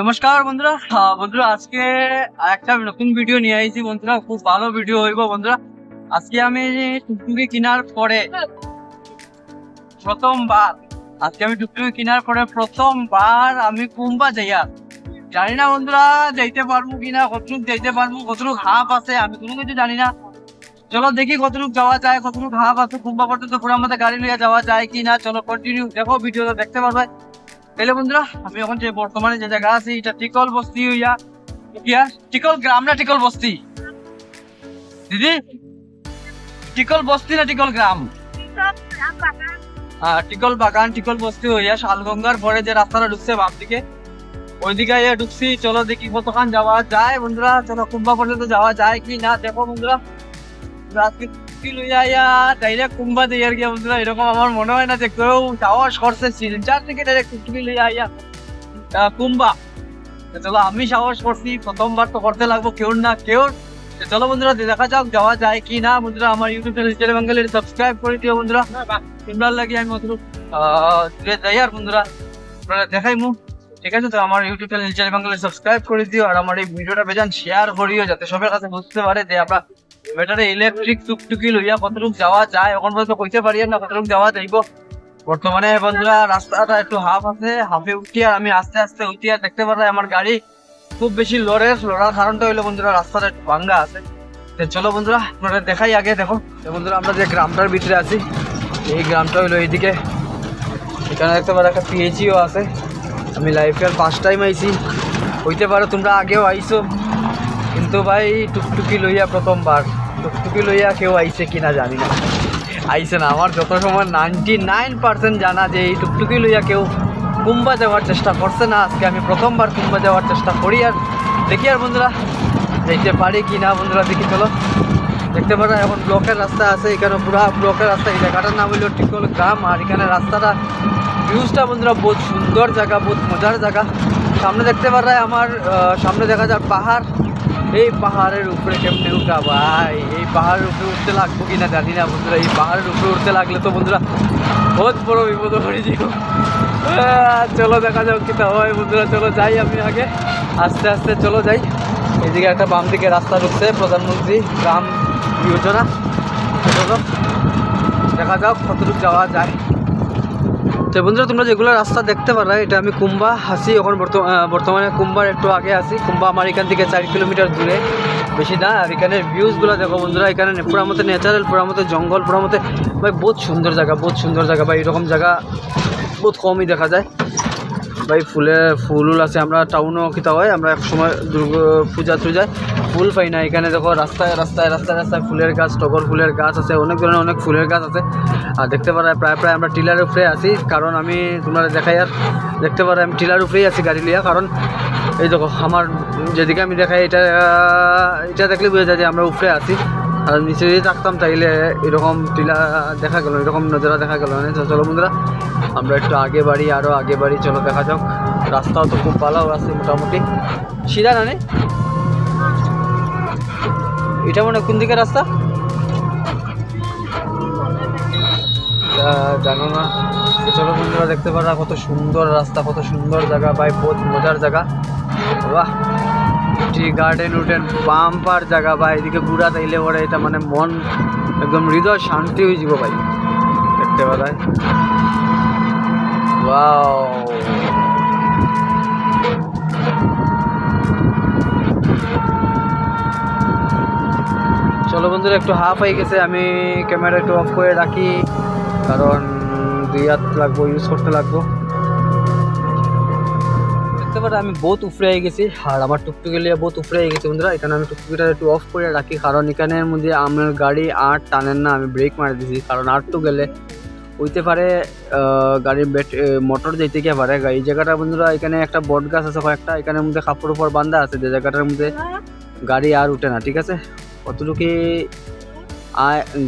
নমস্কার বন্ধুরা। বন্ধুরা আজকে একটা নতুন ভিডিও নিয়ে আইছি বন্ধুরা, খুব ভালো ভিডিও হইব বন্ধুরা। আজকে আমি টুকটুকি কেনার পরে প্রথমবার আমি কুম্বা যাইয়া জানি না বন্ধুরা যাইতে পারবো কিনা, কতটুক যাইতে পারবো, কতটুক হাফ আছে আমি কোনো কিছু জানি না। চলো দেখি কতটুক যাওয়া যায়, কতটুক হাফ আছে কুম্বা পর্যন্ত পুরো আমাদের গাড়ি নিয়ে যাওয়া যায় কি না। চলো কন্টিনিউ দেখো, ভিডিওটা দেখতে পারবে। তাহলে বন্ধুরা আমি এখন যে বর্তমানে যে জায়গা আছি এটা টিকল বস্তি হইয়া টিকল গ্রাম না টিকল বস্তি দিদি? টিকল বস্তি না টিকল গ্রাম? টিকল বাগান টিকল বস্তি হইয়া শালগঙ্গার পরে যে রাস্তাটা ঢুকছে বাম দিকে, ওইদিকে ঢুকছি। চলো দেখি কতক্ষণ যাওয়া যায় বন্ধুরা। চলো কুম্বা পর্যন্ত যাওয়া যায় কি না দেখো বন্ধুরা। আজকে ডাইরেক্ট কুম্বা দিয়ে আর কি বন্ধুরা, এরকম আমার মনে হয় না যে কেউ সাহস করছে শিলচর থেকে ডাইরেক্ট টুকটুকি লইয়া আইয়া কুম্বা। চলো আমি সাহস করছি, প্রথমবার তো করতে লাগবো কেউ না কেউ। চলো বন্ধুরা দেখা যাক যাওয়া যায় কি না। বন্ধুরা আমার ইউটিউব চ্যানেল হিস্টরি বাঙালির সাবস্ক্রাইব করে দিও বন্ধুরা। তোমরা লাগে আমি মতো যাই আর বন্ধুরা আপনারা দেখাই মু, ঠিক আছে? তো আমার ইউটিউব চ্যানেল হিস্টরি বাঙালির সাবস্ক্রাইব করে দিও আর আমার এই ভিডিওটা বেজান শেয়ার করিও, যাতে সবার কাছে বুঝতে পারে যে আমরা ব্যাটারি ইলেকট্রিক টুকটুকি লইয়া কতটুক যাওয়া যায়। এখন পর্যন্ত কইতে পারি না কতটুক যাওয়া যাইব। বর্তমানে বন্ধুরা রাস্তাটা একটু হাফ আছে, হাফে উঠি আর আমি আস্তে আস্তে উঠি আর দেখতে পারে আমার গাড়ি খুব বেশি লড়ার কারণটা হইলো বন্ধুরা রাস্তাটা একটু ভাঙ্গা আছে। চলো বন্ধুরা আপনারা দেখাই আগে দেখো। বন্ধুরা আমরা যে গ্রামটার ভিতরে আছি, এই গ্রামটা হইলো এইদিকে। এখানে দেখতে পারো একটা পিএইচিও আছে। আমি লাইফে ফার্স্ট টাইম আইছি, হইতে পারো তোমরা আগেও আইছো, কিন্তু ভাই টুকটুকি লইয়া প্রথমবার। টুকটুকি লইয়া কেউ আইছে কিনা জানি না, আইছে না। আমার যত সময় 99% জানা যে এই টুকটুকি লইয়া কেউ কুম্বা যাওয়ার চেষ্টা করছে না। আজকে আমি প্রথমবার কুম্বা যাওয়ার চেষ্টা করি আর দেখি আর বন্ধুরা যাইতে পারি কি না। বন্ধুরা দেখি চলো। দেখতে পারো এখন ব্লকের রাস্তা আছে, এখানে পুরা ব্লকের রাস্তা। এই জায়গাটার নাম হইল টিকল গ্রাম। আর এখানে রাস্তাটা ভিউজটা বন্ধুরা বহুত সুন্দর জায়গা, বহুত মজার জায়গা। সামনে দেখতে পারো আমার সামনে দেখা যায় পাহাড়। এই পাহাড়ের উপরে কেমনে উঠা ভাই, এই পাহাড়ের উপরে উঠতে লাগবো কিনা জানি না বন্ধুরা। এই পাহাড়ের উপরে উঠতে লাগলে তো বন্ধুরা বহুত বড় বিপদ হয়ে যাব। চলো দেখা যাক কিটা হয় বন্ধুরা। চলো যাই আমি আগে আস্তে আস্তে, চলো যাই। এইদিকে একটা বাম দিকে রাস্তা ঢুকছে, প্রধানমন্ত্রী গ্রাম যোজনা। চলো দেখা যাক কতটুকু যাওয়া যায়। তো বন্ধুরা তোমরা যেগুলো রাস্তা দেখতে পারো, এটা আমি কুম্বা আছি এখন বর্তমানে কুম্বার একটু আগে আছি। কুম্বা আমার এখান থেকে 4 কিলোমিটার দূরে, বেশি না। আর এখানে ভিউজগুলো দেখো বন্ধুরা, এখানে পুরা মতো ন্যাচারাল, পুরা মতো জঙ্গল, পুরা মতো ভাই বহুত সুন্দর জায়গা, বহুত সুন্দর জায়গা ভাই। এরকম জায়গা বহুত কমই দেখা যায় ভাই। ফুল আছে। আমরা টাউনও কিতা হয়, আমরা এক সময় পূজা টুজায় ফুল পাই না। এখানে দেখো রাস্তায় রাস্তায় রাস্তায় রাস্তায় ফুলের গাছ, টগর ফুলের গাছ আছে, অনেক ধরনের অনেক ফুলের গাছ আছে। আর দেখতে পারো প্রায় আমরা টিলার উপরে আছি, কারণ আমি তোমরা দেখাই আর দেখতে পারো আমি টিলার উপরেই আছি গাড়ি লিয়া। কারণ এই দেখো আমার যেদিকে আমি দেখাই এটা দেখলে বোঝা যায় যে আমরা উপরে আছি। আর নিচে যদি থাকতাম তাইলে এরকম টিলা দেখা গেল, এরকম নজরা দেখা গেল না। চলো বন্ধুরা আমরা একটু আগে বাড়ি, আরও আগে বাড়ি। চলো দেখা যাক। রাস্তাও তো খুব ভালো আছে মোটামুটি, সিধা না নে? এটা মানে কোন দিকে রাস্তা জানো না। চলো বন্ধুরা দেখতে পারা কত সুন্দর রাস্তা, কত সুন্দর জায়গা ভাই, বহুত মজার জায়গা। বাহ, টি গার্ডেন উডেন বাম্পার জায়গা ভাই। এদিকে ঘুরা তাইলে পরে এটা মানে মন একদম হৃদয় শান্তি হয়ে যাব ভাই দেখতে পারায়। ওয়াও, চলো বন্ধুরা একটু হাফ হয়ে গেছে, আমি ক্যামেরা একটু অফ করে রাখি, কারণ 2 হাত লাগবো, ইউজ করতে লাগবো। দেখতে পারো আমি বহুত উপরে হয়ে গেছি আর আমার টুকটুকি লিয়ে বহুত উপরে হয়ে গেছি বন্ধুরা। এখানে আমি টুকটুকিটা একটু অফ করে রাখি, কারণ এখানের মধ্যে আমার গাড়ি আর টানেন না। আমি ব্রেক মারি দিছি, কারণ আর তো গেলে হইতে পারে গাড়ির মোটর যেতে গিয়ে পারে। এই জায়গাটা বন্ধুরা এখানে একটা বট গাছ আছে কয়েকটা, এখানের মধ্যে কাপড় উপর বান্ধা আছে, যে জায়গাটার মধ্যে গাড়ি আর উঠে না, ঠিক আছে? কতটুকু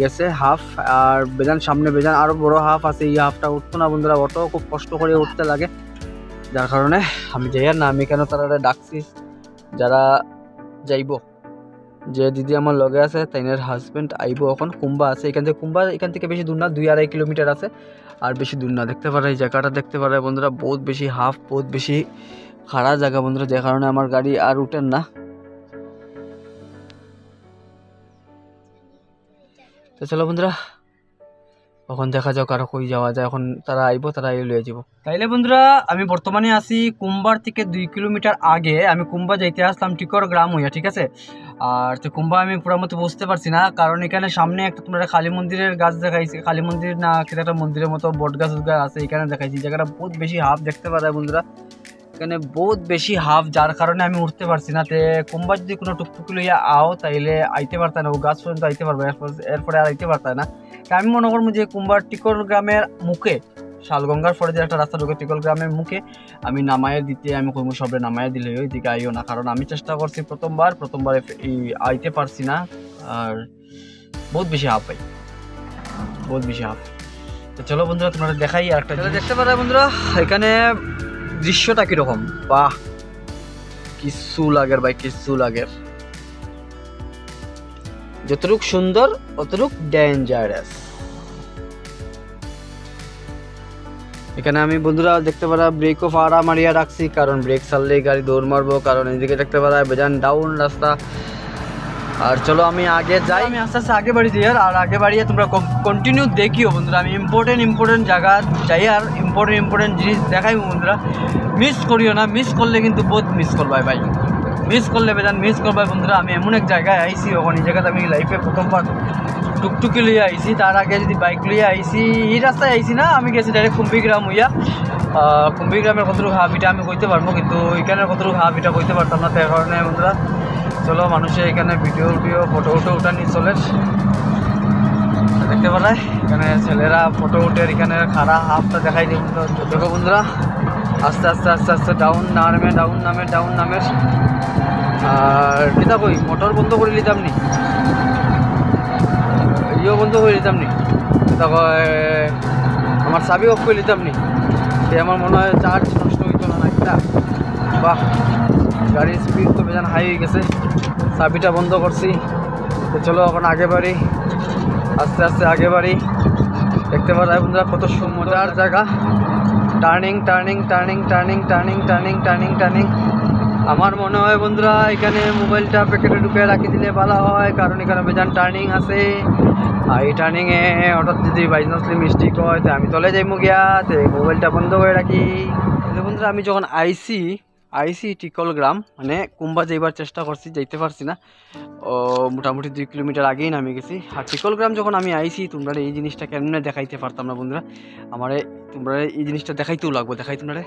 গেছে হাফ, আর বেজান সামনে বেজান আরও বড় হাফ আছে। এই হাফটা উঠতো না বন্ধুরা, অটো খুব কষ্ট করে উঠতে লাগে, যার কারণে আমি যাই আর না। আমি কেন তারা ডাকছি যারা যাইব, যে দিদি আমার লগে আছে তাইনের হাজব্যান্ড আইব এখন। কুম্বা আছে এখান থেকে বেশি দূর না, 2-2.5 কিলোমিটার আছে, আর বেশি দূর না। দেখতে পারে এই জায়গাটা দেখতে পারে বন্ধুরা, বহুত বেশি হাফ, বহুত বেশি খাড়া জায়গা বন্ধুরা, যে কারণে আমার গাড়ি আর উঠেন না। তো চলো বন্ধুরা, এখন দেখা যাক আরো কই যাওয়া যায়। এখন তারা আইবো, তারা লয়ে যাব। তাইলে বন্ধুরা আমি বর্তমানে আছি কুম্বার থেকে 2 কিলোমিটার আগে। আমি কুম্বা যাইতে আসলাম টিকর গ্রাম হইয়া, ঠিক আছে। আর তো কুম্বা আমি পুরো মতো বুঝতে পারছি না, কারণ এখানে সামনে একটা তোমরা কালী মন্দিরের গাছ দেখাইছি, কালী মন্দির না কিন্তু একটা মন্দিরের মতো বট গাছ আছে এখানে দেখাইছি। জায়গাটা বহুত বেশি হাফ দেখতে পারা বন্ধুরা, এখানে বহুত বেশি হাফ, যার কারণে আমি উঠতে পারছি না। তে কুম্বা যদি কোনো টুকটুকি লইয়া আও তাইলে আইতে পারতাম না, ও গাছ পর্যন্ত আইতে পারবে, এরপরে আর আইতে পারতাম না। আমি মনে করবো যে কুম্বার টিকর গ্রামের মুখে, শালগঙ্গার পরে যে একটা রাস্তা ঢুকে টিকল গ্রামের মুখে, আমি নামায় দিতে আমি কইমু সবে নামায় দিলে ওই দিকে আইও না, কারণ আমি চেষ্টা করছি প্রথমবার আইতে পারছি না। আর বহুত বেশি হাফ পাই, বহুত বেশি হাফ। তো চলো বন্ধুরা তোমরা দেখাই আর একটা দেখতে পারো বন্ধুরা, এখানে দৃশ্যটা কিরকম। বাহ, কিচ্ছু লাগের ভাই, কিচ্ছু লাগের। যতটুক সুন্দর অতটুক ডেঞ্জারাস। এখানে আমি বন্ধুরা দেখতে পারা ব্রেকও ফাড়া মারিয়া রাখছি, কারণ ব্রেক ছাড়লেই গাড়ি দৌড় মারবো, কারণ এদিকে দেখতে পারা বেজান ডাউন রাস্তা। আর চলো আমি আগে যাই, আমি আস্তে আস্তে আগে বাড়ি যাই। আর আগে বাড়িয়ে তোমরা কন্টিনিউ দেখিও বন্ধুরা। আমি ইম্পর্টেন্ট জায়গা যাই আর ইম্পর্টেন্ট জিনিস দেখাই বন্ধুরা। মিস করিও না, মিস করলে কিন্তু বহুত মিস করবাই ভাই, মিস করলে বেজান মিস করবাই বন্ধুরা। আমি এমন এক জায়গায় আইসি, ওখানে এই জায়গাতে আমি লাইফে প্রথমবার টুকটুকি লইয়া আইসি, তার আগে যদি বাইক লইয়া আইসি, এই রাস্তায় আইসি না, আমি গেছি ডাইরেক্ট কুম্বিগ্রাম হইয়া। কুম্বিগ্রামের কতটুকু হাফিটা আমি কইতে পারবো, কিন্তু ওইখানের কতটুকু হাফিটা কইতে পারতাম না। তার কারণে বন্ধুরা চলো মানুষে এখানে ভিডিও ফটো উঠানি চলে দেখতে পারে। এখানে ছেলেরা ফটো উঠে এখানে খাড়া হাফটা দেখাই দিই দেখো বন্ধুরা। আস্তে আস্তে আস্তে আস্তে ডাউন নামে। আর কিতা কই, মোটর বন্ধ করে নিতাম নি, ইও বন্ধ করে নিতাম নি, আমার চাবি অফ করে নিতাম নি, আমার মনে হয় চার্জ নষ্ট হইতো না একটা। বাহ, গাড়ির স্পিড তো বেজান হাই হয়ে গেছে, চাবিটা বন্ধ করছি। তো চলো এখন আগে বাড়ি, আস্তে আস্তে আগে বাড়ি। দেখতে পারা বন্ধুরা কত সুন্দর জায়গা, টার্নিং। আমার মনে হয় বন্ধুরা এখানে মোবাইলটা প্যাকেটে ঢুকে রাখি দিলে ভালো হয়, কারণ এখানে বেজান টার্নিং আছে। আর এই টার্নিংয়ে হঠাৎ যদি বাইচান্সলি মিস্টেক হয় তো আমি চলে যাইমু গিয়া, তো মোবাইলটা বন্ধ করে রাখি। বন্ধুরা আমি যখন আইসি টিকল গ্রাম, মানে কুম্বা যাইবার চেষ্টা করছি, যাইতে পারছি না। ও মোটামুটি 2 কিলোমিটার আগেই নামে গেছি। আর টিকল গ্রাম যখন আমি আইসি, তোমরা এই জিনিসটা কেমনে দেখাইতে পারতাম না বন্ধুরা, তোমরা এই জিনিসটা দেখাইতেও লাগবো, দেখাই তোমরা।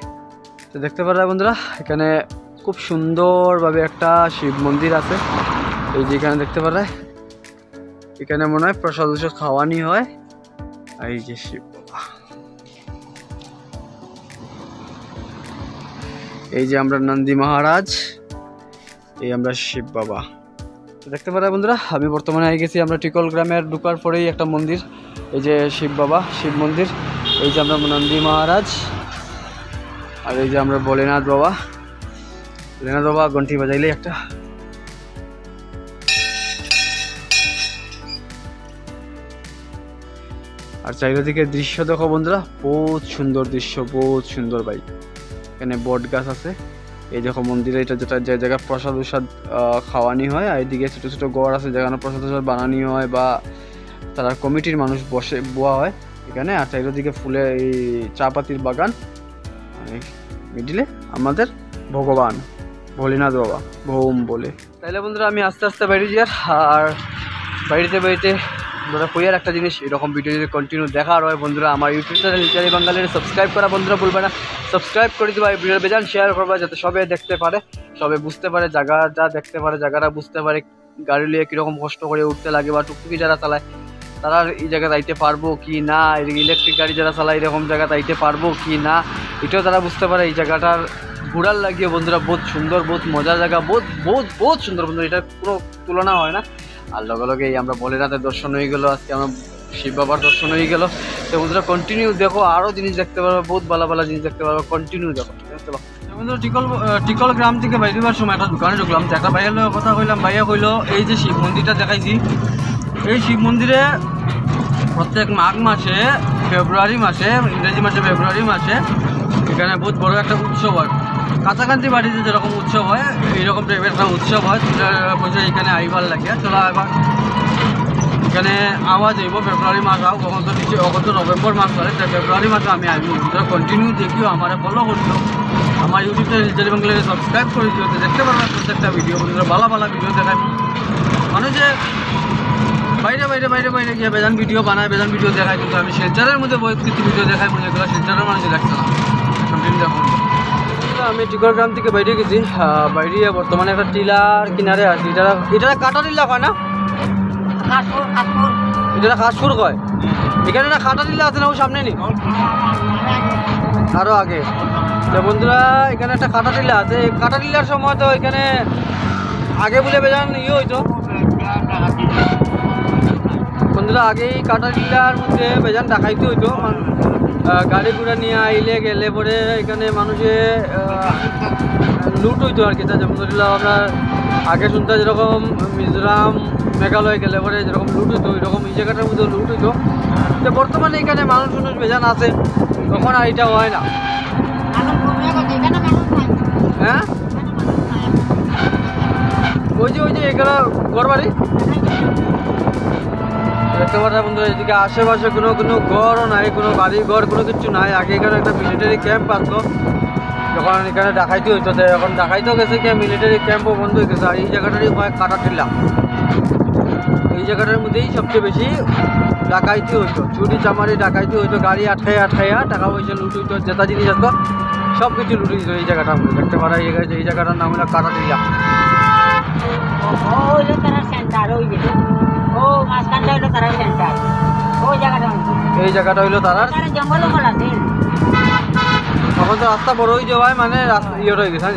তো দেখতে পারা বন্ধুরা এখানে খুব সুন্দরভাবে একটা শিব মন্দির আছে। এই যে এখানে দেখতে পারা, এখানে মনে হয় প্রসাদ খাওয়ানি হয়। এই যে শিব বাবা, এই যে আমরা নন্দী মহারাজ, এই আমরা শিব বাবা। দেখতে পারা বন্ধুরা আমি বর্তমানে আই গেছি আমরা টিকল গ্রামের ঢুকার পরেই একটা মন্দির, এই যে শিব বাবা, শিব মন্দির। এই যে আমরা নন্দী মহারাজ, আর এই যে আমরা ভোলেনাথ বাবা ঘন্টি বাজাইলে একটা। আর চারিদিকে দৃশ্য দেখো বন্ধুরা, বহুত সুন্দর দৃশ্য, বহুত সুন্দর ভাই। এখানে বট গাছ আছে, এই দেখো মন্দিরে, এটা যেটা যে জায়গায় প্রসাদ খাওয়ানি হয়। আর এইদিকে ছোটো ছোটো গড় আছে যেখানে প্রসাদ বানানি হয়, বা তারা কমিটির মানুষ বসে বোয়া হয় এখানে। আর চারিদিকে ফুলের এই চা পাতির বাগান, মিডিলে আমাদের ভগবান ভোলেনাথ বাবা ভৌম বলে। তাইলে বন্ধুরা আমি আস্তে আস্তে বাইরে যাই। আর বাড়িতে বন্ধুরা কইয়ার একটা জিনিস, এরকম ভিডিও যদি কন্টিনিউ দেখার হয় বন্ধুরা, আমার ইউটিউব চ্যানেল ইত্যাদি বাঙালির সাবস্ক্রাইব করা বন্ধুরা ভুলবে না, সাবস্ক্রাইব করে দেবা, ভিডিও বেজান শেয়ার করবা, যাতে সবাই দেখতে পারে, সবাই বুঝতে পারে, জায়গাটা দেখতে পারে, জায়গাটা বুঝতে পারে, গাড়ি নিয়ে কীরকম কষ্ট করে উঠতে লাগে, বা টুকটুকি যারা চালায় তারা এই জায়গায় যাইতে পারবো কি না, ইলেকট্রিক গাড়ি যারা চালায় এরকম জায়গা যাইতে পারবো কি না, এটাও তারা বুঝতে পারে। এই জায়গাটার ঘোরার লাগিয়ে বন্ধুরা বহুত সুন্দর, বহুত মজার জায়গা, বহুত সুন্দর বন্ধুরা, এটা পুরো তুলনা হয় না। আর লগে লগে আমরা ভোলেনাথের দর্শন হয়ে গেলো, আজকে আমার শিব বাবার দর্শন হয়ে গেল। তো বন্ধুরা কন্টিনিউ দেখো, আরও জিনিস দেখতে পারবো, বহুত ভালো ভালো জিনিস দেখতে পারবো, কন্টিনিউ দেখো। বন্ধুরা টিকল গ্রাম থেকে বাইরে যাওয়ার সময় একটা দোকানে ঢুকলাম, একটা ভাইয়ের লগে কথা কইলাম, ভাইয়া কইলো এই যে শিব মন্দিরটা দেখাইছি, এই শিব মন্দিরে প্রত্যেক মাঘ মাসে, ফেব্রুয়ারি মাসে, ইংরেজি মাসে ফেব্রুয়ারি মাসে এখানে বহুত বড় একটা উৎসব হয়। কাছাকাছি বাড়িতে যেরকম উৎসব হয় এইরকম টাইপের একটা উৎসব হয়, বসে এখানে আইবার লাগে। চলো এবার এখানে আওয়াজ হইব ফেব্রুয়ারি মাস আও, কখন তো নিচে কখন তো নভেম্বর মাস ধরে, তাই ফেব্রুয়ারি মাসে আমি আইব। বন্ধুরা কন্টিনিউ দেখিও, আমার ফলো করিও, আমার ইউটিউব চ্যানেল হিলচালি বাংলাকে সাবস্ক্রাইব করে দিও, দেখতে পারবেন প্রত্যেকটা ভিডিও। বন্ধুরা ভালো ভালো ভিডিও দেখাই, মানুষ যে বাইরে বাইরে বাইরে বাইরে গিয়ে বেজান ভিডিও বানায়, বেজান ভিডিও দেখায়, কিন্তু আমি শিলচরের মধ্যে বহুত কিছু ভিডিও দেখাই, মনে এগুলো শিলচরের মানুষ দেখছে না। কন্টিনিউ দেখুন। আমি টিকর গ্রাম থেকে বাইরে গেছি, বাইরে বর্তমানে একটা টিলার কিনারে আছি। এটা কাটা টিলা হয় না, এটা খাসপুর কয়। এখানে একটা কাটা টিলা আছে না, ও সামনে নি আরো আগে। তো বন্ধুরা এখানে একটা কাটা টিলা আছে, এই কাটা টিলার সময় তো এখানে আগে বলে বেজান ইয়ে হইতো। বন্ধুরা আগে এই কাটা টিলার মধ্যে বেজান ডাকাইতে হইতো, গাড়ি ঘোড়া নিয়ে আইলে গেলে পরে এখানে মানুষে লুট হইতো আর কি। যেমন ধরিলাম আমরা আগে শুনতে যেরকম মিজোরাম মেঘালয় গেলে পরে যেরকম লুট হইতো, এরকম এই জায়গাটার মধ্যে লুট হইতো। তো বর্তমানে এখানে মানুষ বেজান আছে, তখন আর এটা হয় না। হ্যাঁ ওই যে এগুলো ঘর বাড়ি দেখতে পারে বন্ধুরা। এদিকে আশেপাশে কোনো ঘরও নাই, কোনো বাড়ি ঘর কোনো কিছু নাই। আগে এখানে একটা মিলিটারি ক্যাম্প আসতো, যখন এখানে ডাকাইতে হইতো, এখন ডাকাইতেও গেছে কি মিলিটারি ক্যাম্পও বন্ধ হয়ে গেছে। আর এই জায়গাটারই কয়েক কাটা টিলা, এই জায়গাটার মধ্যেই সবচেয়ে বেশি ডাকাইতে হইতো, চুরি চামারি ডাকাইতে হইতো, গাড়ি আটকাইয়া টাকা পয়সা লুট হইতো, যেটা জিনিস আসতো সব কিছু লুট হইতো এই জায়গাটার মধ্যে। দেখতে পারা এই জায়গাটার নাম হলো কাটা টিলা। এই জায়গাটা হইলো তারার। এখন তো রাস্তা বড় হয়ে যাওয়ায় মানে রাস্তা ইয়ে হয়ে গেছে।